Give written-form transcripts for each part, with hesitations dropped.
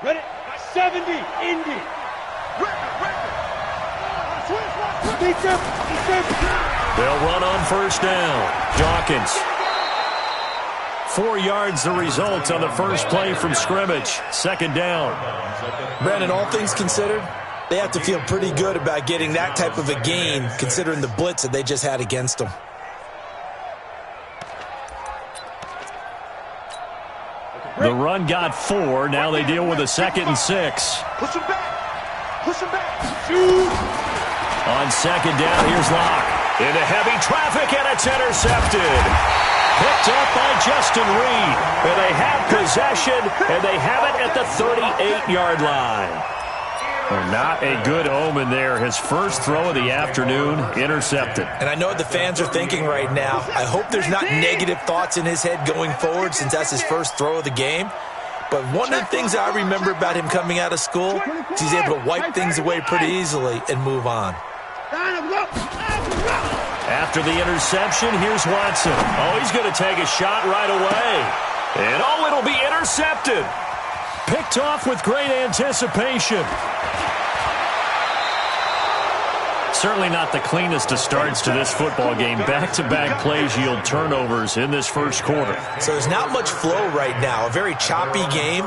Ready? 70, Indy. They'll run on first down. Dawkins. 4 yards the result on the first play from scrimmage. Second down. Brandon, all things considered, they have to feel pretty good about getting that type of a gain, considering the blitz that they just had against them. The run got 4. Now they deal with a 2nd and 6. Push him back. Push him back. Shoot. On second down, here's Locke. Into heavy traffic, and it's intercepted. Picked up by Justin Reed. And they have possession, and they have it at the 38-yard line. Well, not a good omen there. His first throw of the afternoon, intercepted. And I know what the fans are thinking right now. I hope there's not negative thoughts in his head going forward since that's his first throw of the game. But one of the things I remember about him coming out of school is he's able to wipe things away pretty easily and move on. After the interception, here's Watson. Oh, he's going to take a shot right away. And oh, it'll be intercepted. Picked off with great anticipation. Certainly not the cleanest of starts to this football game. Back-to-back plays yield turnovers in this first quarter. So there's not much flow right now. A very choppy game.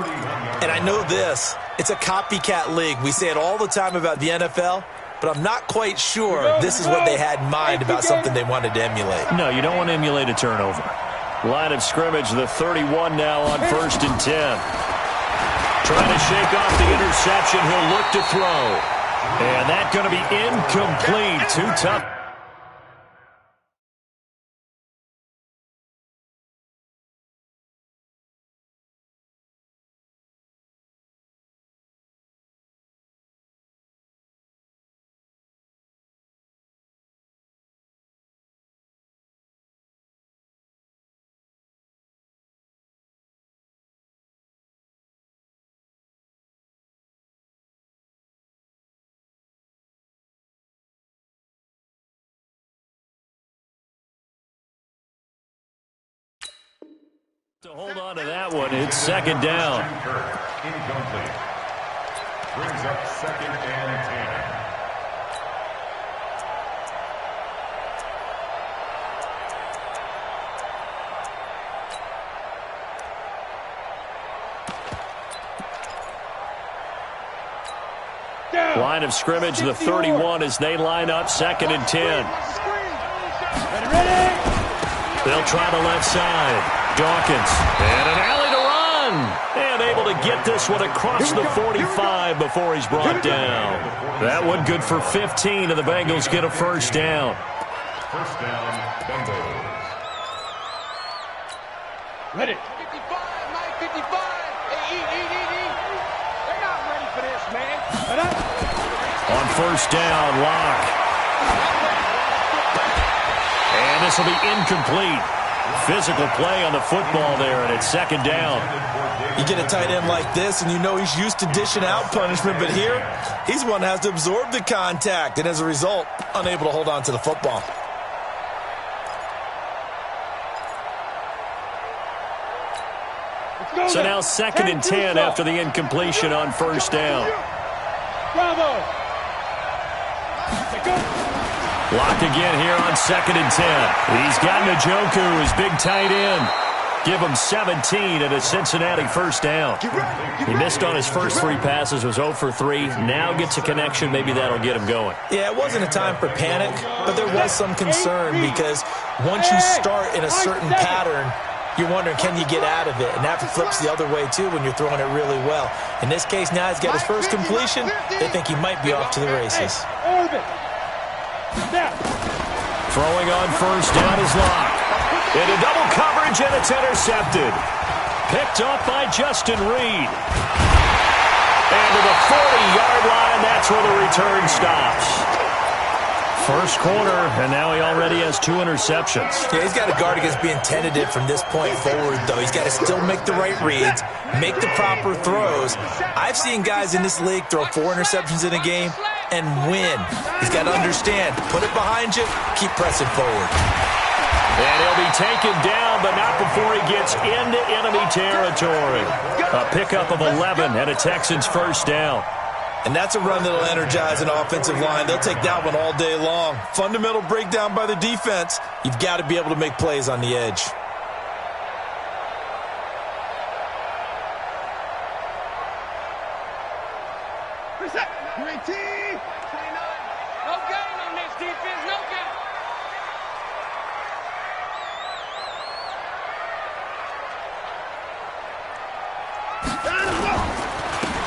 And I know this. It's a copycat league. We say it all the time about the NFL, but I'm not quite sure this is what they had in mind about something they wanted to emulate. No, you don't want to emulate a turnover. Line of scrimmage, the 31 now on 1st and 10. Trying to shake off the interception. He'll look to throw. And that's going to be incomplete. Too tough. To hold on to that one, it's second down. Incomplete. Brings up 2nd and 10. Line of scrimmage, the 31 as they line up 2nd and 10. They'll try the left side. Dawkins, and an alley to run, and able to get this one across the 45 before he's brought down. That one good for 15, and the Bengals get a first down. First down, Bengals. Ready. 55, Mike, 55. Hey, they're not ready for this, man. On first down, Locke. And this will be incomplete. Physical play on the football there, and it's second down. You get a tight end like this, and you know he's used to dishing out punishment, but here, he's one that has to absorb the contact, and as a result, unable to hold on to the football. So now 2nd and 10 after the incompletion on first down. Bravo. Locked again here on 2nd and 10. He's got Njoku, his big tight end. Give him 17 and a Cincinnati first down. He missed on his first 3 passes, was 0 for 3. Now gets a connection. Maybe that'll get him going. Yeah, it wasn't a time for panic, but there was some concern because once you start in a certain pattern, you're wondering, can you get out of it? And that flips the other way, too, when you're throwing it really well. In this case, now he's got his first completion. They think he might be off to the races. Throwing on first down is Locke. Into double coverage, and it's intercepted. Picked up by Justin Reed. And to the 40-yard line, that's where the return stops. First quarter, and now he already has 2 interceptions. Yeah, he's got to guard against being tentative from this point forward, though. He's got to still make the right reads, make the proper throws. I've seen guys in this league throw 4 interceptions in a game and win. He's got to understand, put it behind you, keep pressing forward. And he'll be taken down, but not before he gets into enemy territory. A pickup of 11 and a Texans first down. And that's a run that'll energize an offensive line. They'll take that one all day long. Fundamental breakdown by the defense. You've got to be able to make plays on the edge. No gain on this defense, no gain.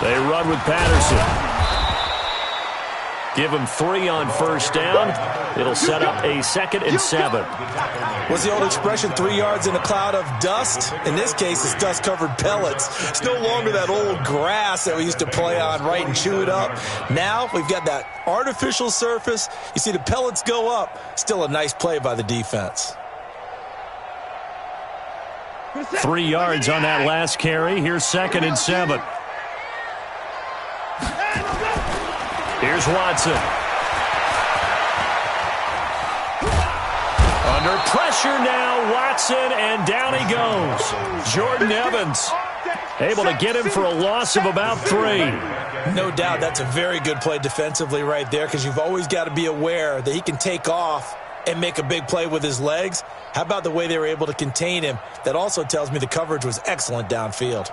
They run with Patterson. Give him 3 on first down. It'll set up a 2nd and 7. What's the old expression, 3 yards in a cloud of dust? In this case, it's dust-covered pellets. It's no longer that old grass that we used to play on, right, and chew it up. Now we've got that artificial surface. You see the pellets go up. Still a nice play by the defense. 3 yards on that last carry. Here's 2nd and 7. Here's Watson. Under pressure now, Watson, and down he goes. Jordan Evans able to get him for a loss of about 3. No doubt that's a very good play defensively right there, because you've always got to be aware that he can take off and make a big play with his legs. How about the way they were able to contain him? That also tells me the coverage was excellent downfield.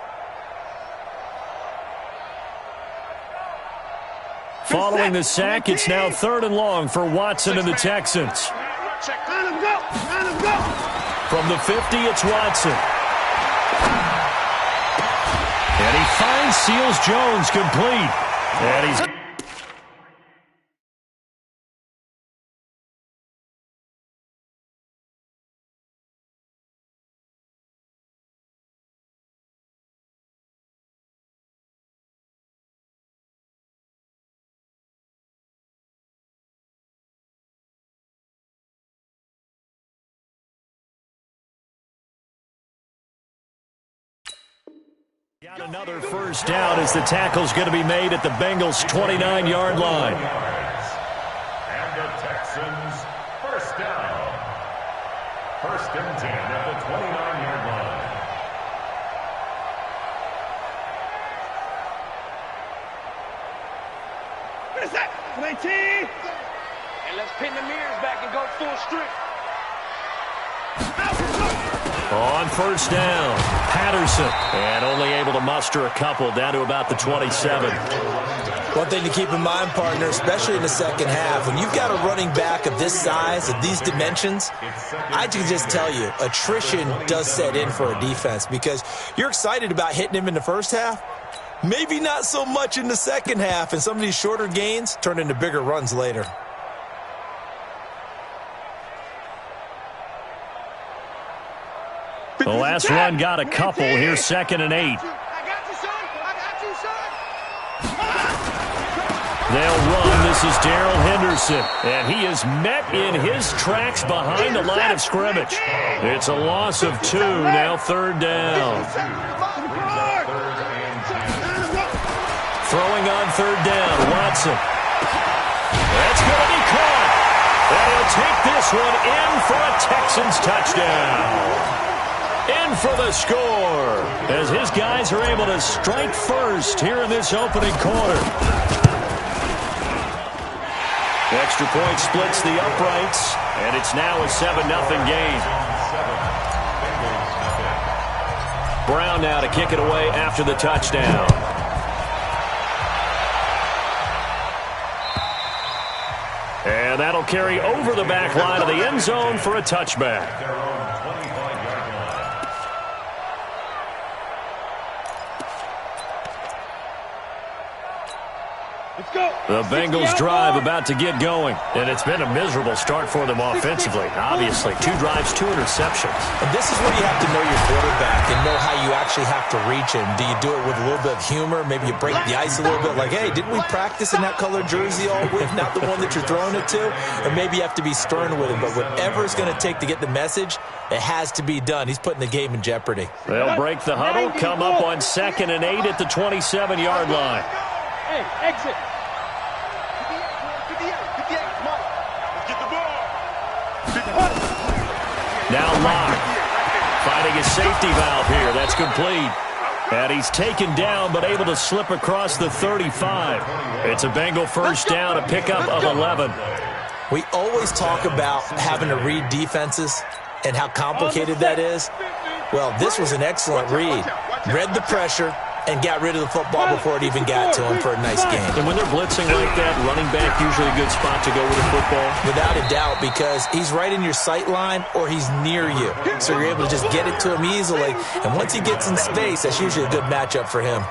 Following the sack, it's now 3rd and long for Watson and the Texans. From the 50, it's Watson. And he finds Seals Jones complete. And he's... Got another first down as the tackle's going to be made at the Bengals' 29-yard line. And the Texans, first down. 1st and 10 at the 29-yard line. What is that? 19. And let's pin the mirrors back and go full strip. On first down, Patterson. And only able to muster a couple down to about the 27. One thing to keep in mind, partner, especially in the second half, when you've got a running back of this size, of these dimensions, I can just tell you, attrition does set in for a defense, because you're excited about hitting him in the first half. Maybe not so much in the second half, and some of these shorter gains turn into bigger runs later. The last run got a couple. Here's 2nd and 8. I got you, son. I got you, son. They'll run. This is Darrell Henderson. And he is met in his tracks behind the line of scrimmage. It's a loss of 2. Now 3rd down. Throwing on 3rd down. Watson. That's going to be caught. And he'll take this one in for a Texans touchdown. In for the score, as his guys are able to strike first here in this opening quarter. Extra point splits the uprights, and it's now a 7-0 game. Brown now to kick it away after the touchdown. And that'll carry over the back line of the end zone for a touchback. The Bengals drive about to get going, and it's been a miserable start for them offensively. Obviously, 2 drives, 2 interceptions. And this is where you have to know your quarterback and know how you actually have to reach him. Do you do it with a little bit of humor? Maybe you break the ice a little bit, like, hey, didn't we practice in that colored jersey all week, not the one that you're throwing it to? Or maybe you have to be stern with him, but whatever it's going to take to get the message, it has to be done. He's putting the game in jeopardy. They'll break the huddle, come up on 2nd and 8 at the 27-yard line. Hey, exit. 58, come on. Let's get the ball. Now Locke finding a safety valve here. That's complete. And he's taken down but able to slip across the 35. It's a Bengal first down, a pickup of 11. We always talk about having to read defenses and how complicated that is. Well, this was an excellent read. Read the pressure and got rid of the football before it even got to him for a nice gain. And when they're blitzing like that, running back usually a good spot to go with the football. Without a doubt, because he's right in your sight line or he's near you. So you're able to just get it to him easily. And once he gets in space, that's usually a good matchup for him.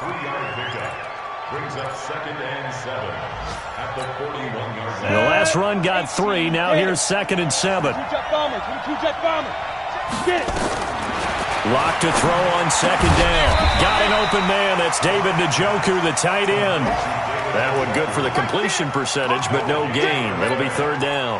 Brings up 2nd and 7 at the 41-yard line. The last run got 3. Now here's 2nd and 7. Two-jet bomber. Get it. Lock to throw on 2nd down. Got an open man. That's David Njoku, the tight end. That one good for the completion percentage, but no gain. That'll be 3rd down.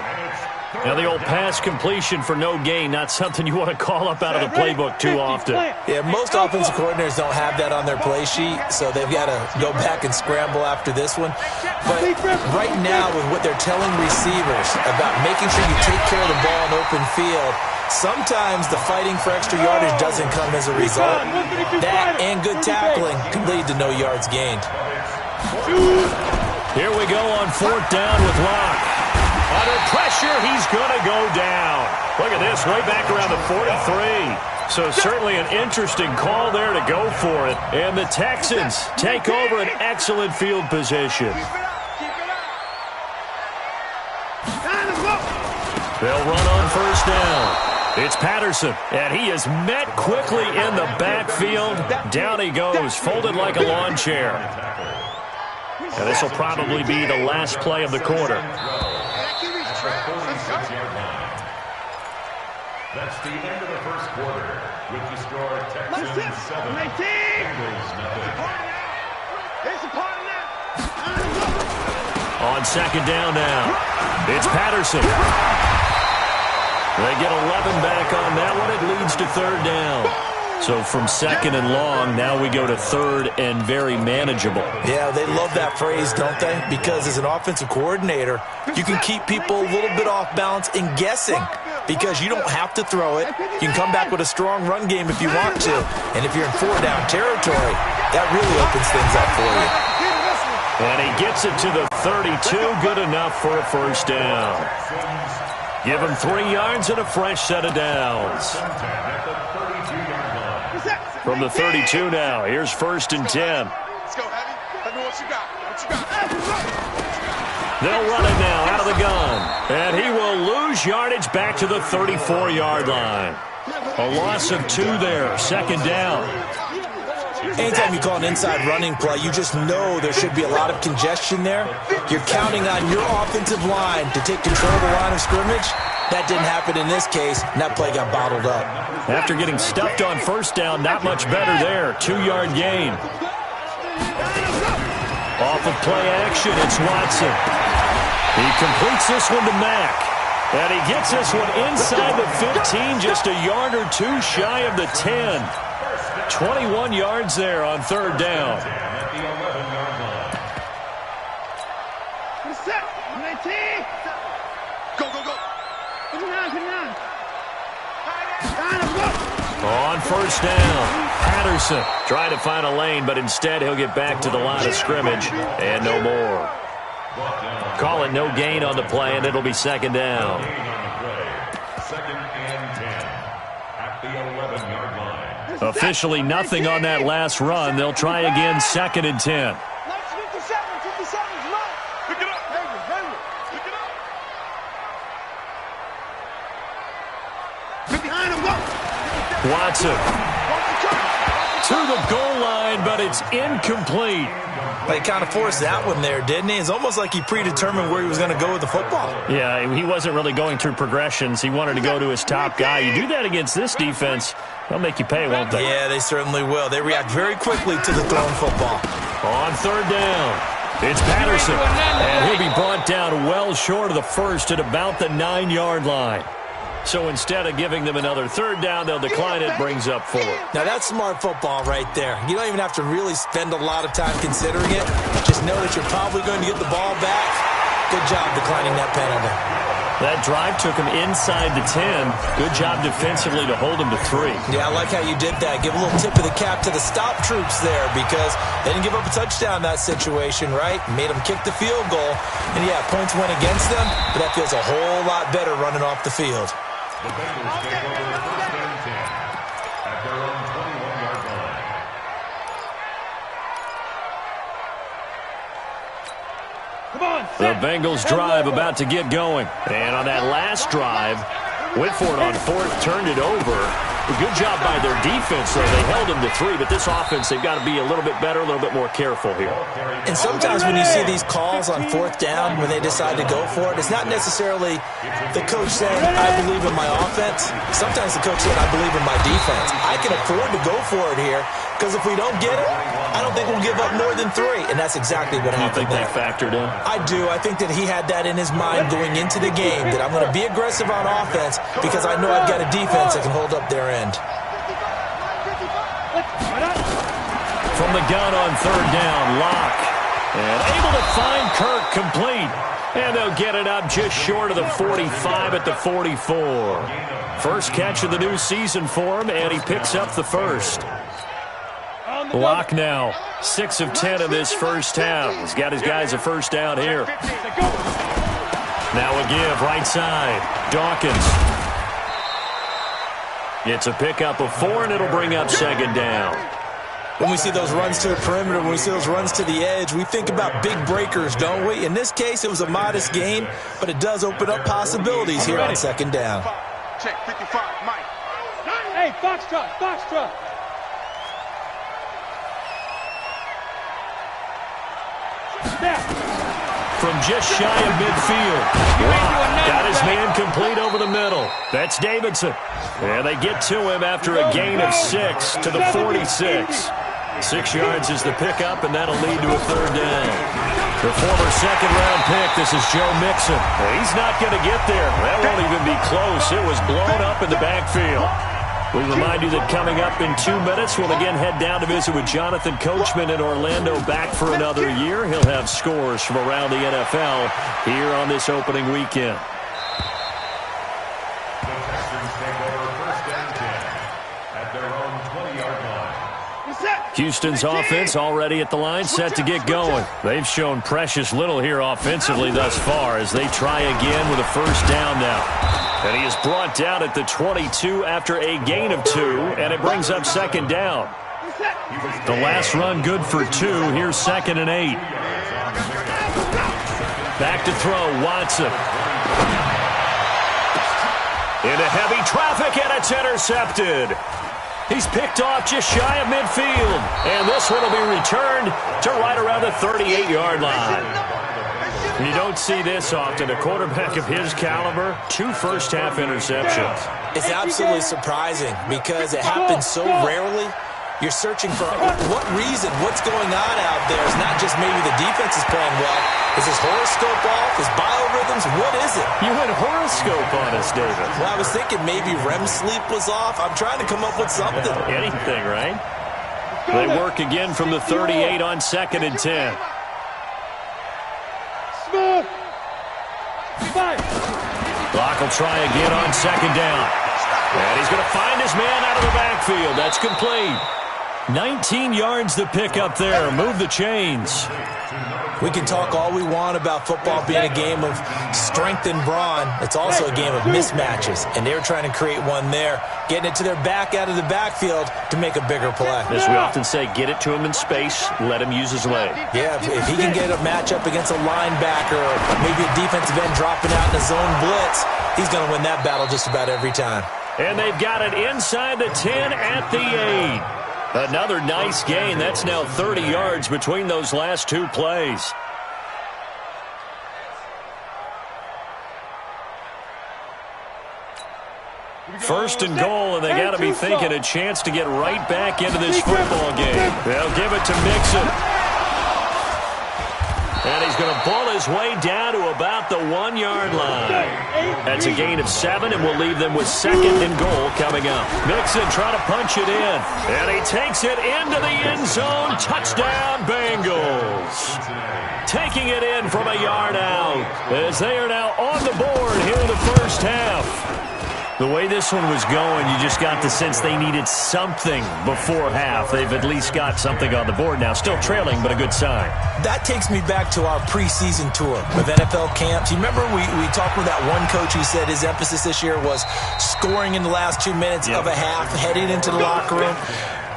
Now the old pass completion for no gain, not something you want to call up out of the playbook too often. Yeah, most offensive coordinators don't have that on their play sheet, so they've got to go back and scramble after this one. But right now, with what they're telling receivers about making sure you take care of the ball in open field, sometimes the fighting for extra yardage doesn't come as a result. That and good tackling can lead to no yards gained. Here we go on 4th down with Locke. Under pressure, he's going to go down. Look at this, way back around the 43. So certainly an interesting call there to go for it. And the Texans take over an excellent field position. They'll run on 1st down. It's Patterson, and he is met quickly in the backfield. Down he goes, folded like a lawn chair. And this will probably be the last play of the quarter. That's the end of the first quarter, with the score Texans 7, Bengals nothing. On 2nd down now, it's Patterson. They get 11 back on that one. It leads to 3rd down. So from 2nd and long, now we go to 3rd and very manageable. Yeah, they love that phrase, don't they? Because as an offensive coordinator, you can keep people a little bit off balance and guessing because you don't have to throw it. You can come back with a strong run game if you want to. And if you're in 4-down territory, that really opens things up for you. And he gets it to the 32, good enough for a first down. Give him 3 yards and a fresh set of downs. From the 32 now, here's 1st and 10. Let's go, Heavy. Let me what you got. What you got? They'll run it now out of the gun. And he will lose yardage back to the 34-yard line. A loss of 2 there, 2nd down. Anytime you call an inside running play, you just know there should be a lot of congestion there. You're counting on your offensive line to take control of the line of scrimmage. That didn't happen in this case, and that play got bottled up. After getting stuffed on 1st down, not much better there. 2-yard gain. Off of play action, it's Watson. He completes this one to Mack. And he gets this one inside the 15, just a yard or 2 shy of the 10. 21 yards there on 3rd down. Set. 19. Go, go, go. On 1st down, Patterson trying to find a lane, but instead he'll get back to the line of scrimmage and no more. Call it no gain on the play, and it'll be 2nd down. 2nd and 10 at the 11-yard line. Officially nothing on that last run. They'll try again, 2nd and 10. Watson to the goal line, but it's incomplete. They kind of forced that one there, didn't he? It's almost like he predetermined where he was going to go with the football. Yeah, he wasn't really going through progressions. He wanted to go to his top guy. You do that against this defense, they'll make you pay, won't they? Yeah, they certainly will. They react very quickly to the thrown football. On 3rd down, it's Patterson. And he'll be brought down well short of the 1st at about the 9-yard line. So instead of giving them another 3rd down, they'll decline it, brings up 4. Now, that's smart football right there. You don't even have to really spend a lot of time considering it. Just know that you're probably going to get the ball back. Good job declining that penalty. That drive took him inside the 10. Good job defensively to hold him to 3. Yeah, I like how you did that. Give a little tip of the cap to the stop troops there because they didn't give up a touchdown in that situation, right? Made them kick the field goal. And, yeah, points went against them, but that feels a whole lot better running off the field. The Bengals take over first and 10 at their own 21-yard line. The Bengals drive about to get going. And on that last drive, went for it on 4th, turned it over. A good job by their defense, though. They held them to 3, but this offense, they've got to be a little bit better, a little bit more careful here. And sometimes when you see these calls on 4th down, when they decide to go for it, it's not necessarily the coach saying, I believe in my offense. Sometimes the coach saying, I believe in my defense. I can afford to go for it here because if we don't get it, I don't think we'll give up more than 3. And that's exactly what happened there. You think they factored in? I do. I think that he had that in his mind going into the game, that I'm going to be aggressive on offense because I know I've got a defense that can hold up their end. From the gun on 3rd down, Locke. And able to find Kirk complete. And they'll get it up just short of the 45 at the 44. First catch of the new season for him, and he picks up the first. Locke now 6 of 10 in this first half. He's got his guys a first down here. Now a give right side. Dawkins. It's a pickup of 4, and it'll bring up 2nd down. When we see those runs to the perimeter, when we see those runs to the edge, we think about big breakers, don't we? In this case, it was a modest gain, but it does open up possibilities here on 2nd down. Check 55, Mike. Hey, Foxtrot, Foxtrot. From just shy of midfield. Wow. Got his man complete over the middle. That's Davidson. And they get to him after a gain of 6 to the 46. 6 yards is the pickup, and that'll lead to a 3rd down. The former 2nd-round pick, this is Joe Mixon. He's not going to get there. That won't even be close. It was blown up in the backfield. We remind you that coming up in 2 minutes, we'll again head down to visit with Jonathan Coachman in Orlando, back for another year. He'll have scores from around the NFL here on this opening weekend. The Texans take over first and 10 at their own 20-yard line. Houston's offense already at the line, set to get going. They've shown precious little here offensively thus far as they try again with a first down now. And he is brought down at the 22 after a gain of 2, and it brings up 2nd down. The last run good for 2. Here's 2nd and 8. Back to throw, Watson. Into heavy traffic, and it's intercepted. He's picked off just shy of midfield. And this one will be returned to right around the 38-yard line. You don't see this often. A quarterback of his caliber, 2 first-half interceptions. It's absolutely surprising because it happens so rarely. You're searching for what reason, what's going on out there. It's not just maybe the defense is playing well. Is his horoscope off? His biorhythms? What is it? You had horoscope on us, David. Well, I was thinking maybe REM sleep was off. I'm trying to come up with something. Anything, right? They work again from the 38 on 2nd and 10. Locke will try again on 2nd down. And he's going to find his man out of the backfield. That's complete. 19 yards to pick up there. Move the chains. We can talk all we want about football being a game of strength and brawn. It's also a game of mismatches, and they were trying to create one there, getting it to their back out of the backfield to make a bigger play. As we often say, get it to him in space, let him use his leg. Yeah, if he can get a matchup against a linebacker or maybe a defensive end dropping out in a zone blitz, he's going to win that battle just about every time. And they've got it inside the 10 at the 8. Another nice gain. That's now 30 yards between those last 2 plays. First and goal, and they got to be thinking a chance to get right back into this football game. They'll give it to Mixon. And he's going to bull his way down to about the 1-yard line. That's a gain of 7, and we'll leave them with 2nd and goal coming up. Mixon trying to punch it in. And he takes it into the end zone. Touchdown, Bengals. taking it in from a yard out as they are now on the board here in the first half. The way this one was going, you just got the sense they needed something before half. They've at least got something on the board now. Still trailing, but a good sign. That takes me back to our preseason tour of NFL camps. You remember we talked with that one coach who said his emphasis this year was scoring in the last 2 minutes of a half, heading into the locker room.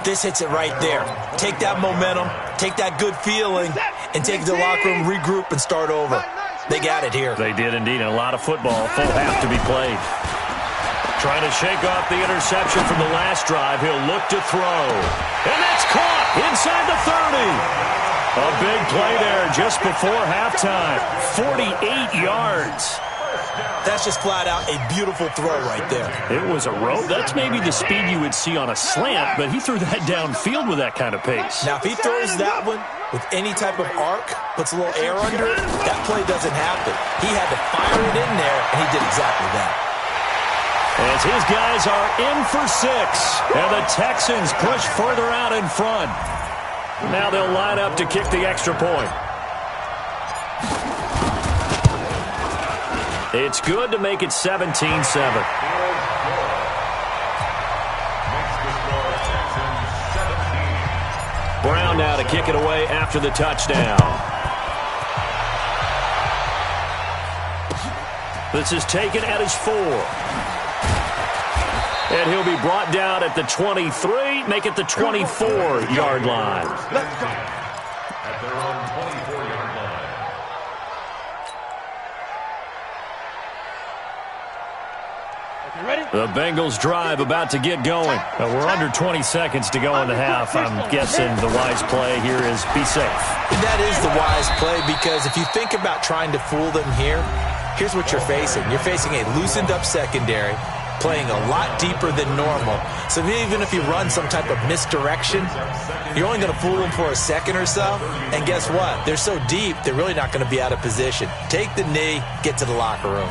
This hits it right there. Take that momentum, take that good feeling, and take it to the locker room, regroup, and start over. They got it here. They did indeed. And a lot of football, full half to be played. Trying to shake off the interception from the last drive. He'll look to throw. And that's caught inside the 30. A big play there just before halftime. 48 yards. That's just flat out a beautiful throw right there. It was a rope. That's maybe the speed you would see on a slant, but he threw that downfield with that kind of pace. Now, if he throws that one with any type of arc, puts a little air under it, that play doesn't happen. He had to fire it in there, and he did exactly that. As his guys are in for 6, and the Texans push further out in front. Now they'll line up to kick the extra point. It's good to make it 17-7. Brown now to kick it away after the touchdown. This is taken at his 4. And he'll be brought down at the 23, make it the 24-yard line. Let's go. At their own 24-yard line. The Bengals drive about to get going. We're under 20 seconds to go in the half. I'm guessing the wise play here is be safe. That is the wise play, because if you think about trying to fool them here, here's what you're facing. You're facing a loosened-up secondary, playing a lot deeper than normal. So even if you run some type of misdirection, you're only going to fool them for a second or so. And guess what? They're so deep, they're really not going to be out of position. Take the knee, get to the locker room.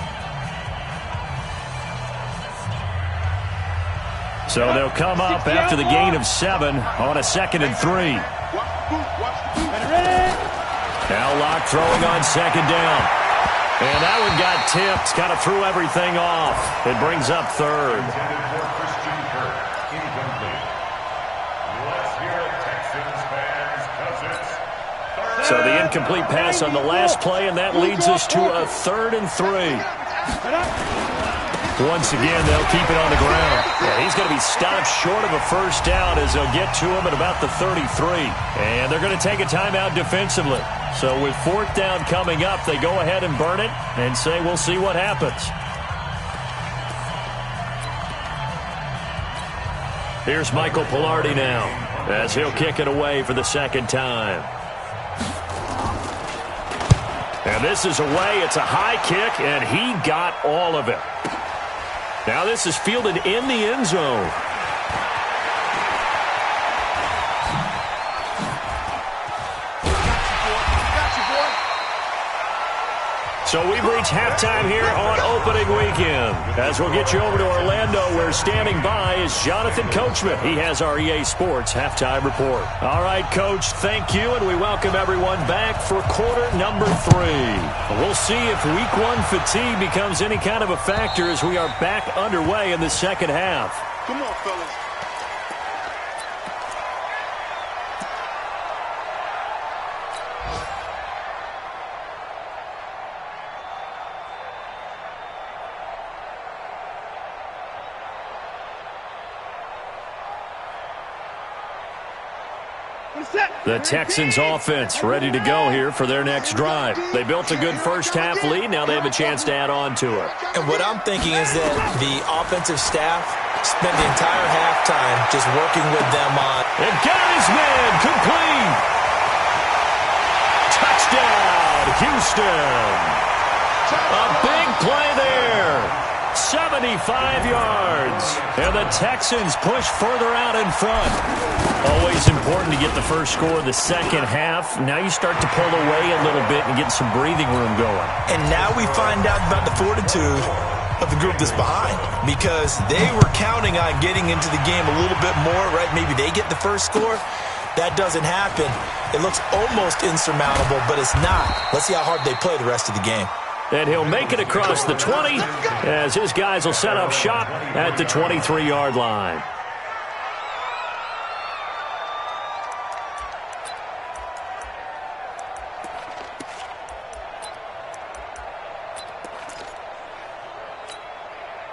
So they'll come up after the gain of 7 on a 2nd and 3. Now Locke throwing on 2nd down. And that one got tipped, kind of threw everything off. It brings up 3rd. So the incomplete pass on the last play, and that leads us to a 3rd and 3. Once again, they'll keep it on the ground. Yeah, he's going to be stopped short of a first down as they'll get to him at about the 33. And they're going to take a timeout defensively. So with 4th down coming up, they go ahead and burn it and say, we'll see what happens. Here's Michael Pilardi now as he'll kick it away for the 2nd time. And this is away. It's a high kick, and he got all of it. Now this is fielded in the end zone. So we've reached halftime here on opening weekend. As we'll get you over to Orlando, where standing by is Jonathan Coachman. He has our EA Sports halftime report. All right, Coach, thank you, and we welcome everyone back for quarter number 3. We'll see if week 1 fatigue becomes any kind of a factor as we are back underway in the second half. Come on, fellas. The Texans offense ready to go here for their next drive. They built a good first half lead. Now they have a chance to add on to it. And what I'm thinking is that the offensive staff spent the entire halftime just working with them on. And got his man complete. Touchdown, Houston. A big play there. 75 yards. And the Texans push further out in front. Always important to get the first score of the second half. Now you start to pull away a little bit and get some breathing room going. And now we find out about the fortitude of the group that's behind, because they were counting on getting into the game a little bit more, right? Maybe they get the first score. that doesn't happen, it looks almost insurmountable, but it's not. Let's see how hard they play the rest of the game. And he'll make it across the 20 as his guys will set up shop at the 23-yard line.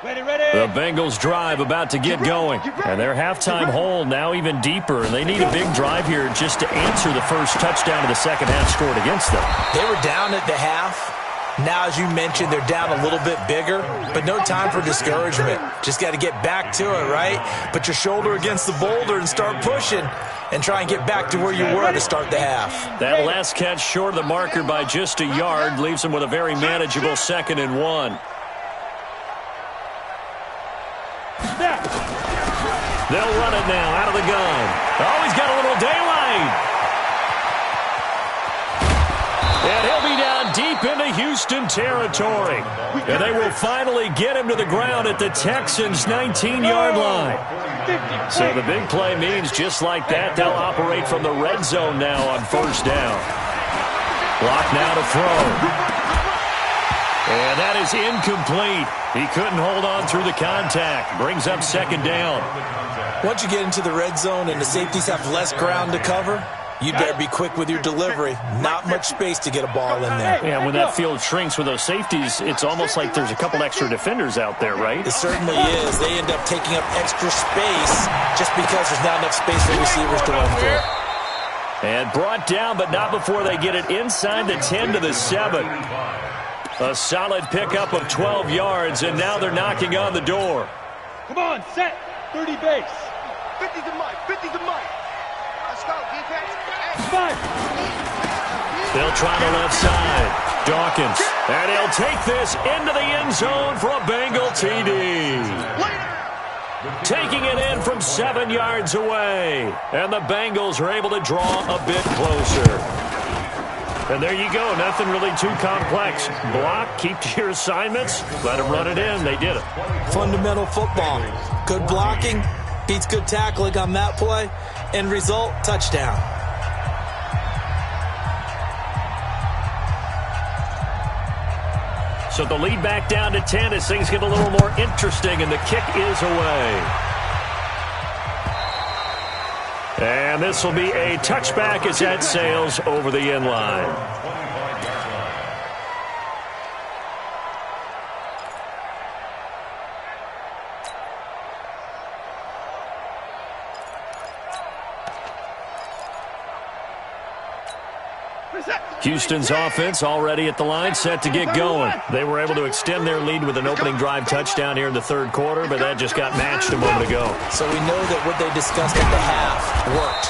The Bengals drive about to get going. And their halftime hole now even deeper. And they need a big drive here just to answer the first touchdown of the second half scored against them. They were down at the half. Now, as you mentioned, they're down a little bit bigger, but no time for discouragement. Just got to get back to it, right? Put your shoulder against the boulder and start pushing and try and get back to where you were to start the half. That last catch short of the marker by just a yard leaves them with a very manageable 2nd and 1. They'll run it now out of the gun. Oh, he's got a little daylight. And he'll be down deep into Houston territory. And they will finally get him to the ground at the Texans' 19-yard line. So the big play means just like that, they'll operate from the red zone now on first down. Block now to throw. And that is incomplete. He couldn't hold on through the contact. Brings up 2nd down. Once you get into the red zone and the safeties have less ground to cover, you better be quick with your delivery. Not much space to get a ball in there. Yeah, when that field shrinks with those safeties, it's almost like there's a couple extra defenders out there, right? It certainly is. They end up taking up extra space just because there's not enough space for receivers to run through. And brought down, but not before they get it inside the 10 to the 7. A solid pickup of 12 yards, and now they're knocking on the door. Come on, set. 30 base. 50 to Mike. 50 to Mike. Let's go, defense. They'll try the left side. Dawkins. And he'll take this into the end zone for a Bengal TD. Taking it in from 7 yards away. And the Bengals are able to draw a bit closer. And there you go. Nothing really too complex. Block, keep to your assignments, let them run it in. They did it. Fundamental football. Good blocking beats good tackling on that play. End result, touchdown. So the lead back down to 10 as things get a little more interesting, and the kick is away. And this will be a touchback as that sails over the end line. Houston's offense already at the line, set to get going. They were able to extend their lead with an opening drive touchdown here in the third quarter, but that just got matched a moment ago. So we know that what they discussed at the half worked.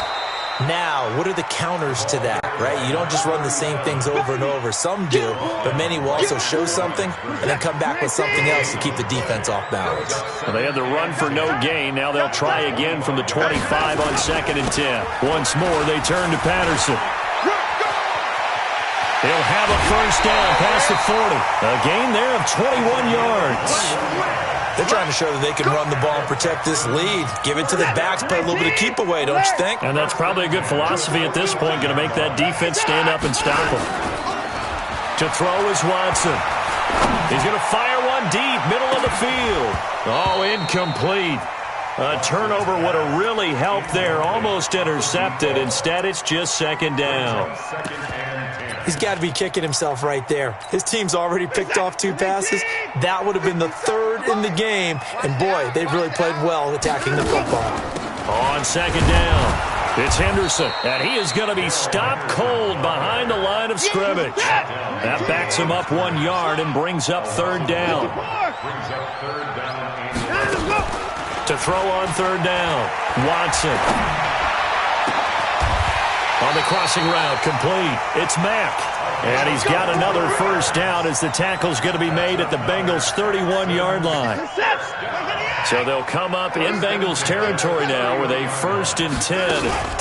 Now, what are the counters to that, right? You don't just run the same things over and over. Some do, but many will also show something and then come back with something else to keep the defense off balance. Well, they had the run for no gain. Now they'll try again from the 25 on 2nd and 10. Once more, they turn to Patterson. He'll have a first down past the 40. A gain there of 21 yards. They're trying to show that they can run the ball and protect this lead. Give it to the backs, play a little bit of keep away, don't you think? And that's probably a good philosophy at this point. Going to make that defense stand up and stop them. To throw is Watson. He's going to fire one deep, middle of the field. Oh, incomplete. A turnover would have really helped there. Almost intercepted. Instead, it's just 2nd down. He's got to be kicking himself right there. His team's already picked off 2 passes. That would have been the 3rd in the game. And, boy, they've really played well attacking the football. On 2nd down, it's Henderson. And he is going to be stopped cold behind the line of scrimmage. That backs him up 1 yard and brings up 3rd down. To throw on 3rd down, Watson. On the crossing route, complete. It's Mack. And he's got another first down as the tackle's going to be made at the Bengals' 31-yard line. So they'll come up in Bengals territory now with a 1st and 10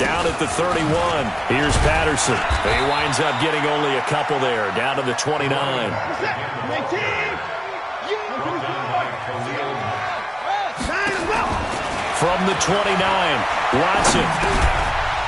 down at the 31. Here's Patterson. He winds up getting only a couple there, down to the 29. From the 29, Watson.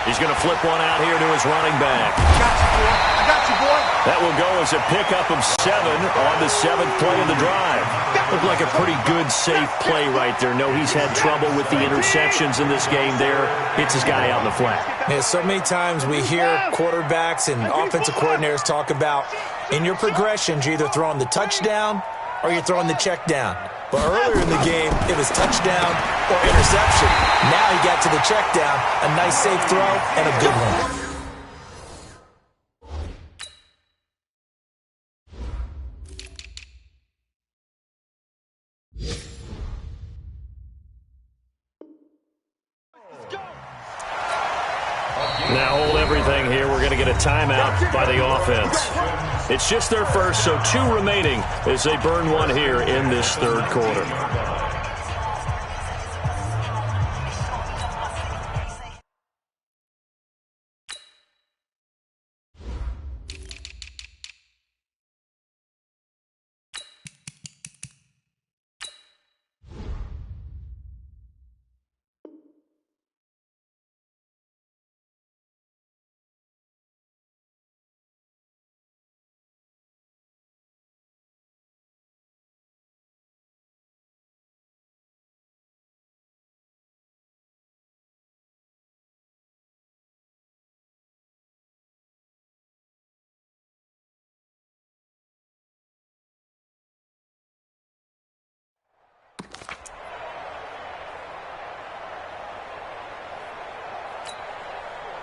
He's going to flip one out here to his running back. I got you, boy. That will go as a pickup of 7 on the 7th play of the drive. Looked like a pretty good, safe play right there. No, he's had trouble with the interceptions in this game there. Hits his guy out in the flat. Yeah, so many times we hear quarterbacks and offensive coordinators talk about in your progressions, you're either throwing the touchdown or you're throwing the check down. But earlier in the game, it was touchdown or interception. Now he got to the check down, a nice safe throw, and a good one. Now hold everything here. We're going to get a timeout by the offense. It's just their first, so 2 remaining as they burn one here in this 3rd quarter.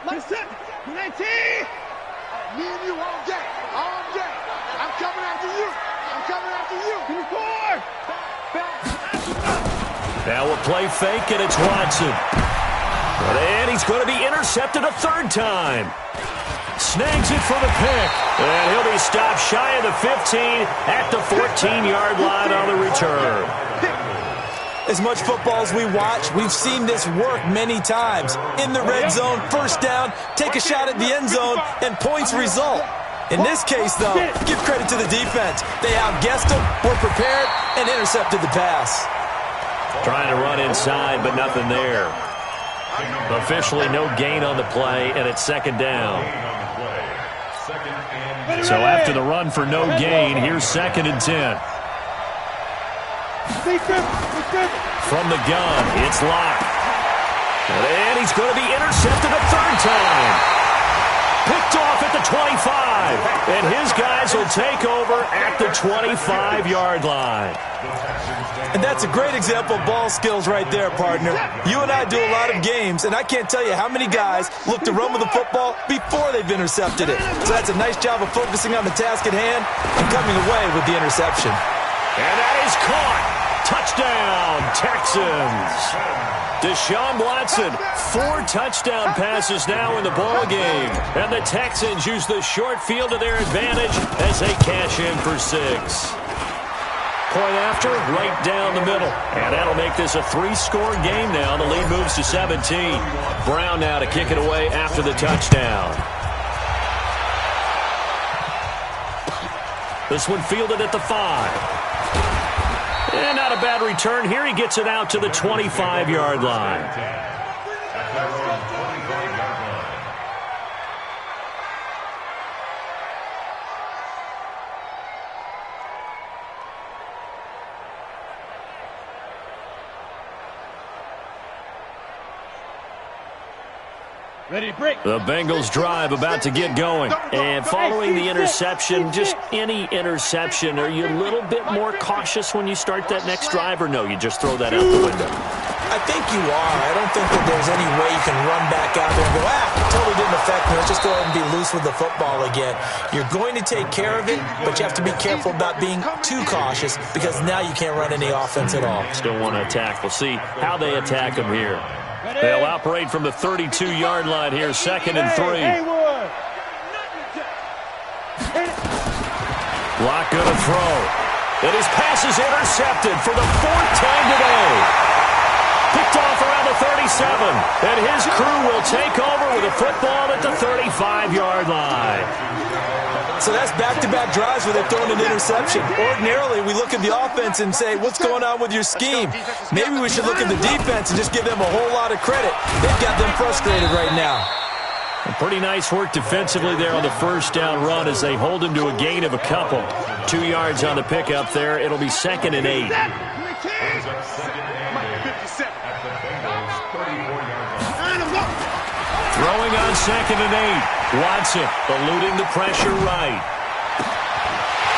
Listen, Plenty! Me and you all day, all day. I'm coming after you. I'm coming after you. 24! Now we'll play fake, and it's Watson. And he's going to be intercepted a 3rd time. Snags it for the pick. And he'll be stopped shy of the 15 at the 14-yard line on the return. As much football as we watch, we've seen this work many times. In the red zone, first down, take a shot at the end zone, and points result. In this case, though, give credit to the defense. They outguessed them, were prepared, and intercepted the pass. Trying to run inside, but nothing there. Officially no gain on the play, and it's 2nd down. So after the run for no gain, here's 2nd and 10. From the gun, it's Locke. And he's going to be intercepted a 3rd time. Picked off at the 25. And his guys will take over at the 25-yard line. And that's a great example of ball skills right there, partner. You and I do a lot of games, and I can't tell you how many guys look to run with the football before they've intercepted it. So that's a nice job of focusing on the task at hand and coming away with the interception. And that is caught. Touchdown, Texans. Deshaun Watson, 4 touchdown passes now in the ball game. And the Texans use the short field to their advantage as they cash in for 6. Point after, right down the middle. And that'll make this a 3-score game now. The lead moves to 17. Brown now to kick it away after the touchdown. This one fielded at the 5. And not a bad return here. He gets it out to the 25-yard line. Ready to break. The Bengals drive about to get going. And following the interception, just any interception, are you a little bit more cautious when you start that next drive, or no, you just throw that out the window? I think you are. I don't think that there's any way you can run back out there and go, totally didn't affect me. Let's just go ahead and be loose with the football again. You're going to take care of it, but you have to be careful about being too cautious because now you can't run any offense at all. Still want to attack. We'll see how they attack him here. They'll operate from the 32-yard line here, 2nd and 3. Locke going to throw. And his pass is intercepted for the 4th time today. Picked off around the 37. And his crew will take over with a football at the 35-yard line. So that's back-to-back drives where they've thrown an interception. Ordinarily, we look at the offense and say, what's going on with your scheme? Maybe we should look at the defense and just give them a whole lot of credit. They've got them frustrated right now. Pretty nice work defensively there on the first down run as they hold him to a gain of a couple. 2 yards on the pickup there. It'll be 2nd and 8. Throwing on 2nd and 8. Watson eluding the pressure right.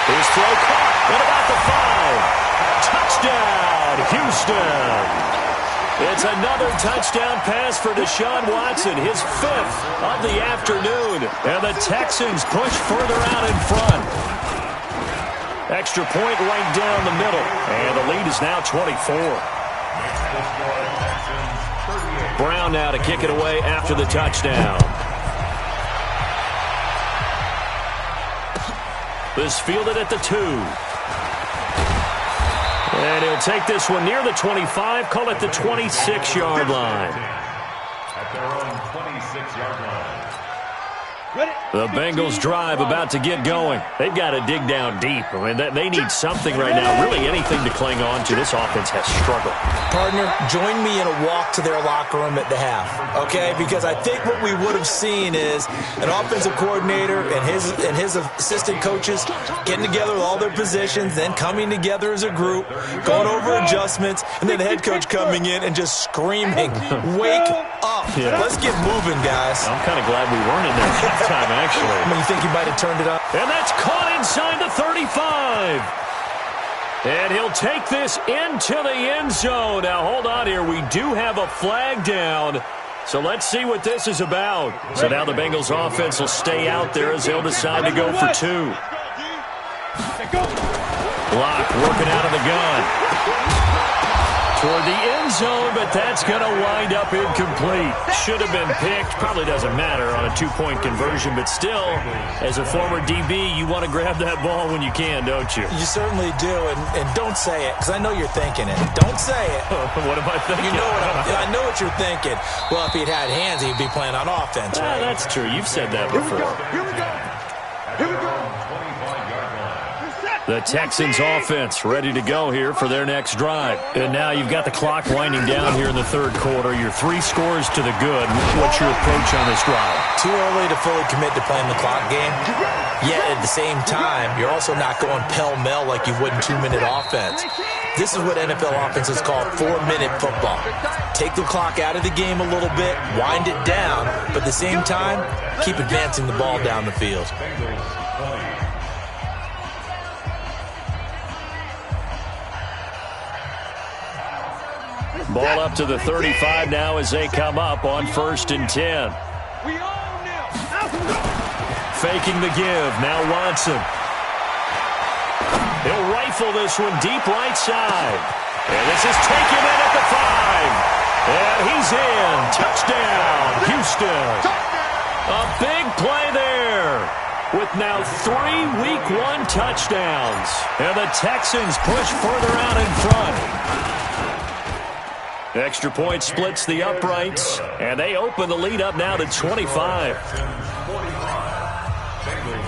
His throw caught at about the 5. Touchdown, Houston. It's another touchdown pass for Deshaun Watson, his 5th of the afternoon. And the Texans push further out in front. Extra point right down the middle. And the lead is now 24. Brown now to kick it away after the touchdown. This fielded at the 2. And he'll take this one near the 25, call it the 26-yard line. At their own 26-yard line. The Bengals drive about to get going. They've got to dig down deep. I mean, they need something right now, really anything to cling on to. This offense has struggled. Partner, join me in a walk to their locker room at the half, okay? Because I think what we would have seen is an offensive coordinator and his assistant coaches getting together with all their positions, then coming together as a group, going over adjustments, and then the head coach coming in and just screaming, "Wake up. Yeah. Let's get moving, guys." I'm kind of glad we weren't in there halftime, actually. I mean, you think he might have turned it up? And that's caught inside the 35. And he'll take this into the end zone. Now, hold on here. We do have a flag down. So let's see what this is about. So now the Bengals offense will stay out there as they'll decide to go for 2. Block working out of the gun. Toward the end zone, but that's going to wind up incomplete. Should have been picked. Probably doesn't matter on a 2-point conversion, but still, as a former DB, you want to grab that ball when you can, don't you? You certainly do, and don't say it, because I know you're thinking it. Don't say it. What am I thinking? You know I know what you're thinking. Well, if he'd had hands, he'd be playing on offense, right? That's true. You've said that before. Here we go. Here we go. The Texans offense ready to go here for their next drive. And now you've got the clock winding down here in the third quarter. You're 3 scores to the good. What's your approach on this drive? Too early to fully commit to playing the clock game. Yet at the same time, you're also not going pell-mell like you would in 2-minute offense. This is what NFL offenses call 4-minute football. Take the clock out of the game a little bit, wind it down, but at the same time, keep advancing the ball down the field. Ball up to the 35 now as they come up on 1st and 10. Faking the give. Now Watson. He'll rifle this one deep right side. And this is taken in at the 5. And he's in. Touchdown, Houston. A big play there. With now 3 Week 1 touchdowns. And the Texans push further out in front. Extra point splits the uprights, and they open the lead up now to 25.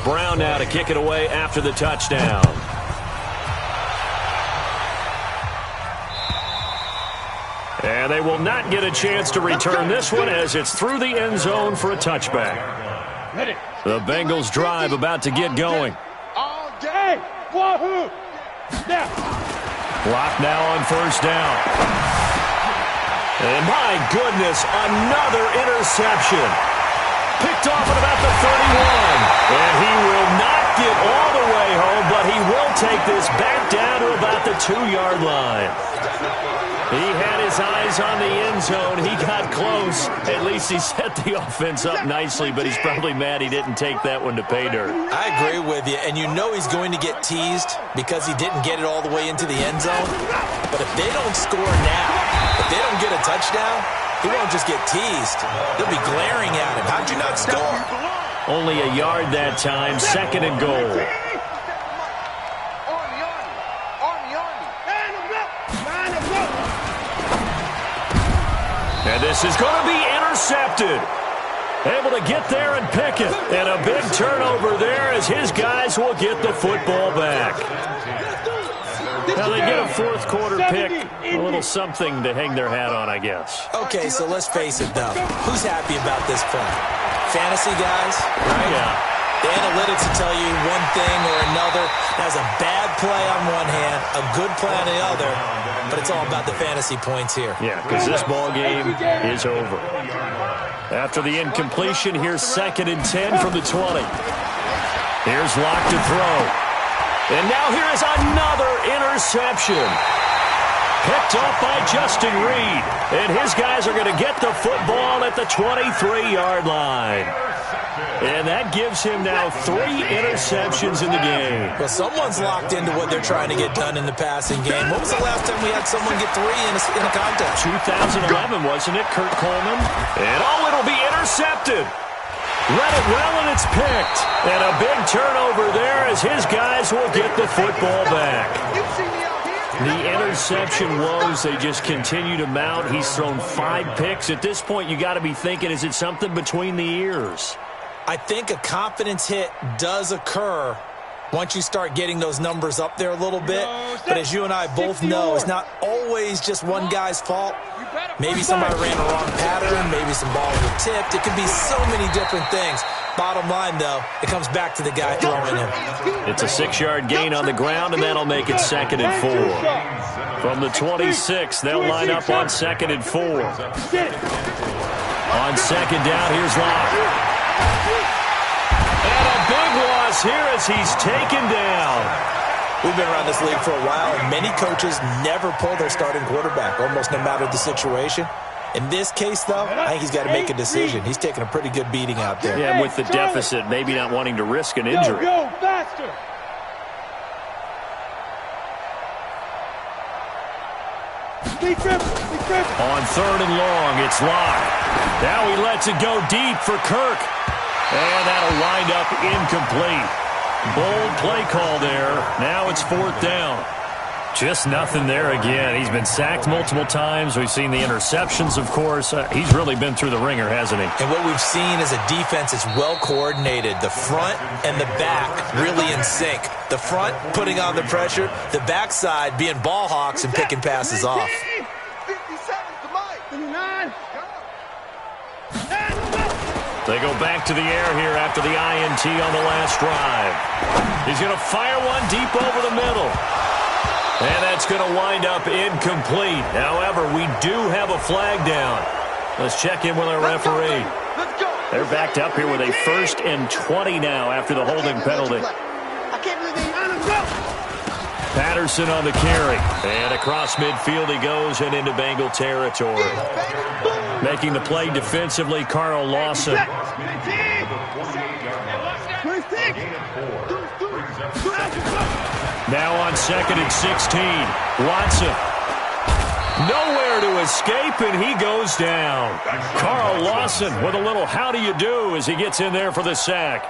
Brown now to kick it away after the touchdown. And they will not get a chance to return this one as it's through the end zone for a touchback. The Bengals drive about to get going. Block now on 1st down. And my goodness, another interception. Picked off at about the 31. And he will not get all the way home, but he will take this back down to about the 2-yard line. He had his eyes on the end zone. He got close. At least he set the offense up nicely, but he's probably mad he didn't take that one to pay dirt. I agree with you, and you know he's going to get teased because he didn't get it all the way into the end zone. But if they don't score now, if they don't get a touchdown, he won't just get teased. They'll be glaring at him. How'd you not score? Only a yard that time, 2nd and goal. And this is going to be intercepted. Able to get there and pick it. And a big turnover there as his guys will get the football back. Now they get a 4th quarter pick. A little something to hang their hat on, I guess. Okay, so let's face it, though. Who's happy about this play? fantasy guys, right? Yeah. The analytics will tell you one thing or another. That's a bad play on one hand, a good play on the other, but it's all about the fantasy points here. Yeah, because this ball game is over. After the incompletion, here's 2nd and 10 from the 20. Here's Locke to throw. And now here is another interception. Picked up by Justin Reed. And his guys are going to get the football at the 23-yard line. And that gives him now 3 interceptions in the game. Well, someone's locked into what they're trying to get done in the passing game. When was the last time we had someone get 3 in a contest? 2011, wasn't it, Kurt Coleman? And it'll be intercepted. Read it well, and it's picked. And a big turnover there as his guys will get the football back. The interception woes, they just continue to mount. He's thrown 5 picks. At this point, you got to be thinking, is it something between the ears? I think a confidence hit does occur once you start getting those numbers up there a little bit. But as you and I both know, it's not always just one guy's fault. Maybe somebody ran a wrong pattern. Maybe some balls were tipped. It could be so many different things. Bottom line, though, it comes back to the guy throwing him. It's a 6-yard gain on the ground, and that'll make it 2nd and 4. From the 26, they'll line up on 2nd and 4. On 2nd down, here's Locke. And a big loss here as he's taken down. We've been around this league for a while, and many coaches never pull their starting quarterback, almost no matter the situation. In this case, though, I think he's got to make a decision. He's taking a pretty good beating out there. Yeah, with the deficit, maybe not wanting to risk an injury. Go faster. On 3rd and long, it's Locke. Now he lets it go deep for Kirk. And that'll wind up incomplete. Bold play call there. Now it's 4th down. Just nothing there again. He's been sacked multiple times. We've seen the interceptions, of course. He's really been through the ringer, hasn't he? And what we've seen is a defense that's well coordinated. The front and the back really in sync. The front putting on the pressure. The backside being ball hawks and picking passes off. 57 to Mike. 59. They go back to the air here after the INT on the last drive. He's going to fire one deep over the middle. And that's going to wind up incomplete. However, we do have a flag down. Let's check in with our referee. They're backed up here with a 1st and 20 now after the holding penalty. Patterson on the carry. And across midfield he goes and into Bengal territory. Making the play defensively, Carl Lawson. Now on 2nd and 16. Watson. Nowhere to escape, and he goes down. Carl Lawson with a little how do you do as he gets in there for the sack.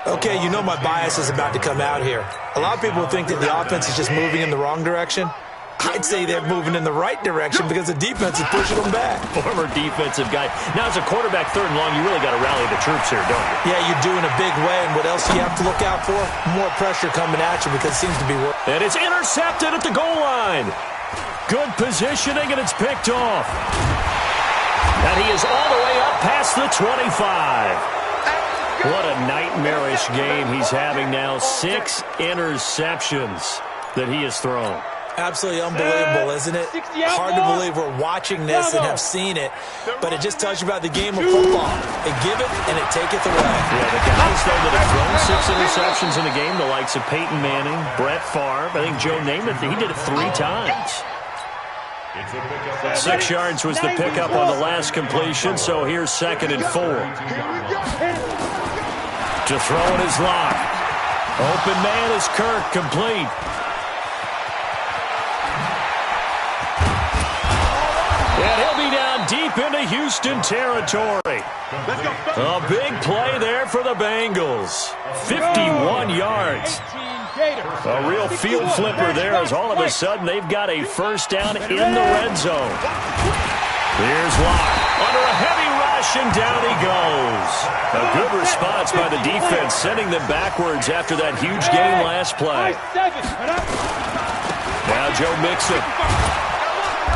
Okay, you know my bias is about to come out here. A lot of people think that the offense is just moving in the wrong direction. I'd say they're moving in the right direction because the defense is pushing them back. Former defensive guy. Now, as a quarterback 3rd and long, you really got to rally the troops here, don't you? Yeah, you do in a big way. And what else do you have to look out for? More pressure coming at you because it seems to be working. And it's intercepted at the goal line. Good positioning, and it's picked off. And he is all the way up past the 25. What a nightmarish game he's having now. 6 interceptions that he has thrown. Absolutely unbelievable, isn't it? Hard to believe we're watching this and have seen it, but it just tells you about the game of football. They give it and it taketh away. Yeah, the guys, though, that have thrown 6 interceptions in a game, the likes of Peyton Manning, Brett Favre, I think Joe Namath, he did it 3 times. 6 yards was the pickup on the last completion, so here's 2nd and 4. To throw in his Locke. Open man is Kirk, complete. And he'll be down deep into Houston territory. A big play there for the Bengals. 51 yards. A real field flipper there as all of a sudden they've got a 1st down in the red zone. Here's Locke under a heavy rush, and down he goes. A good response by the defense, sending them backwards after that huge gain last play. Now Joe Mixon.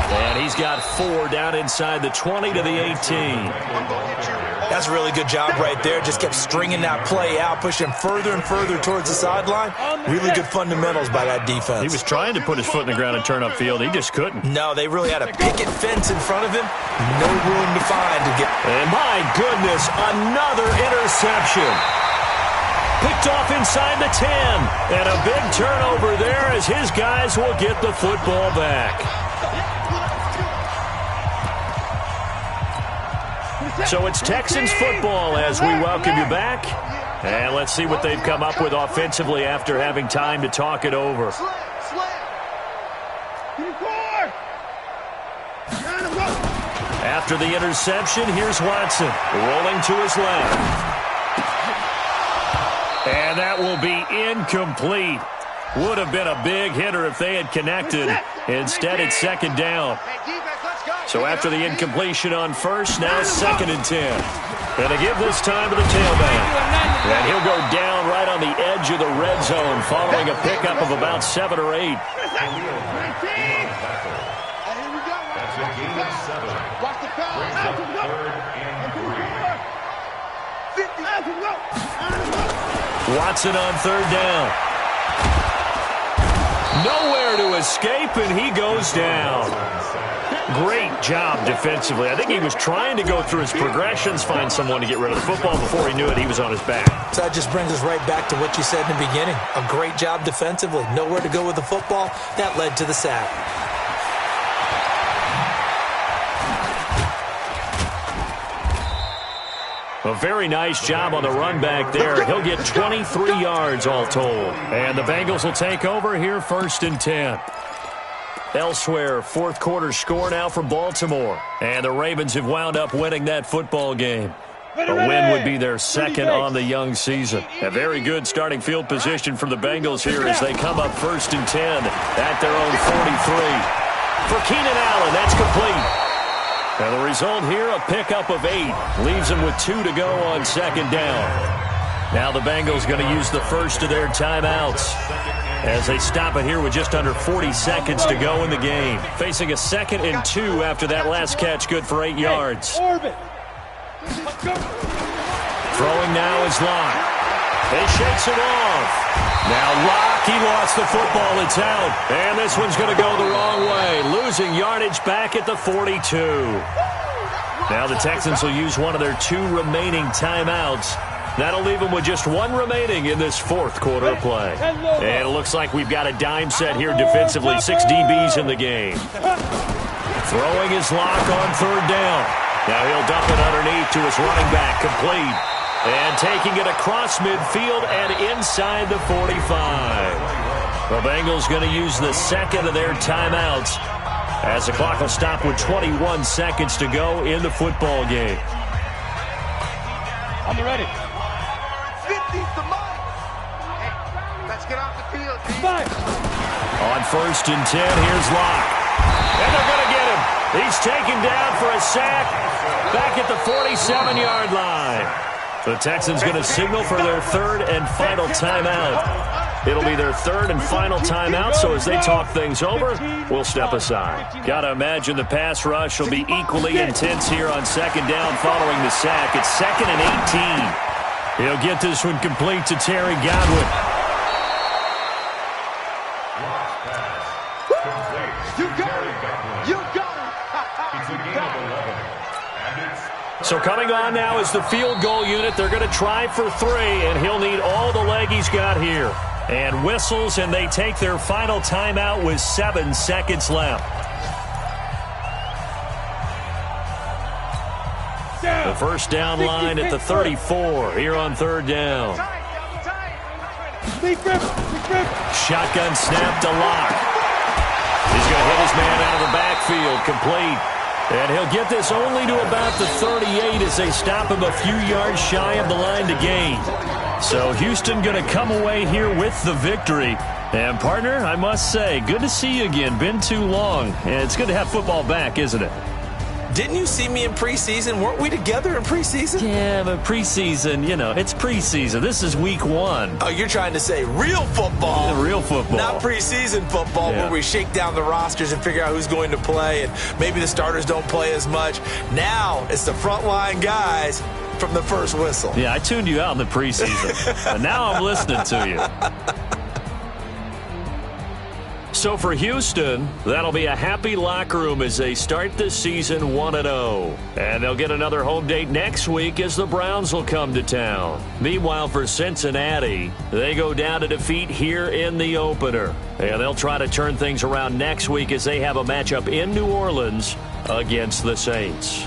And he's got 4 down inside the 20 to the 18. That's a really good job right there. Just kept stringing that play out, pushing further and further towards the sideline. Really good fundamentals by that defense. He was trying to put his foot in the ground and turn upfield. He just couldn't. No, they really had a picket fence in front of him. No room to find to get. And my goodness, another interception. Picked off inside the 10. And a big turnover there as his guys will get the football back. So it's Texans football as we welcome you back. And let's see what they've come up with offensively after having time to talk it over. After the interception, here's Watson rolling to his left. And that will be incomplete. Would have been a big hitter if they had connected. Instead, it's second down. So after the incompletion on first, now 2nd and 10. And to give this time to the tailback. And he'll go down right on the edge of the red zone following a pickup of about 7 or 8. That's a gain of 7. Brings up 3rd and 3. Watson on 3rd down. Nowhere to escape, and he goes down. Great job defensively. I think he was trying to go through his progressions, find someone to get rid of the football. Before he knew it, he was on his back. So that just brings us right back to what you said in the beginning. A great job defensively. Nowhere to go with the football. That led to the sack. A very nice job on the run back there. He'll get 23 yards all told. And the Bengals will take over here 1st and 10. Elsewhere, 4th quarter score now for Baltimore. And the Ravens have wound up winning that football game. A win would be their 2nd on the young season. A very good starting field position for the Bengals here as they come up 1st and 10 at their own 43. For Keenan Allen, that's complete. And the result here, a pickup of 8. Leaves them with 2 to go on 2nd down. Now the Bengals going to use the first of their timeouts as they stop it here with just under 40 seconds to go in the game. Facing a 2nd and 2 after that last catch, good for 8 yards. Throwing now is Locke. He shakes it off. Now Locke, he lost the football. It's out. And this one's going to go the wrong way. Losing yardage back at the 42. Now the Texans will use one of their 2 remaining timeouts. That'll leave them with just 1 remaining in this 4th quarter of play. And it looks like we've got a dime set here defensively. 6 DBs in the game. Throwing his Locke on 3rd down. Now he'll dump it underneath to his running back. Complete. And taking it across midfield and inside the 45. The Bengals going to use the 2nd of their timeouts as the clock will stop with 21 seconds to go in the football game. I'm ready. 50's the mark. Hey, let's get off the field, G. On 1st and 10, here's Locke. And they're going to get him. He's taken down for a sack back at the 47-yard line. The Texans going to signal for their 3rd and final timeout. It'll be their 3rd and final timeout, so as they talk things over, we'll step aside. Got to imagine the pass rush will be equally intense here on 2nd down following the sack. It's 2nd and 18. He'll get this one complete to Terry Godwin. You got it. You got it. It's a gain of 11. So coming on now is the field goal unit. They're going to try for 3, and he'll need all the leg he's got here. And whistles, and they take their final timeout with 7 seconds left. The first down line at the 34 here on 3rd down. Shotgun snap to Locke. He's going to hit his man out of the backfield, complete. And he'll get this only to about the 38 as they stop him a few yards shy of the line to gain. So Houston going to come away here with the victory. And, partner, I must say, good to see you again. Been too long. And it's good to have football back, isn't it? Didn't you see me in preseason? Weren't we together in preseason? Yeah, but preseason, you know, it's preseason. This is week 1. Oh, you're trying to say real football. Yeah, real football. Not preseason football where we shake down the rosters and figure out who's going to play, and maybe the starters don't play as much. Now it's the frontline guys from the first whistle. Yeah, I tuned you out in the preseason, but now I'm listening to you. So for Houston, that'll be a happy locker room as they start the season 1-0. And they'll get another home date next week as the Browns will come to town. Meanwhile, for Cincinnati, they go down to defeat here in the opener. And they'll try to turn things around next week as they have a matchup in New Orleans against the Saints.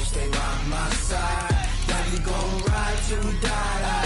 Stay by my side. Yeah, we gon' ride till we die.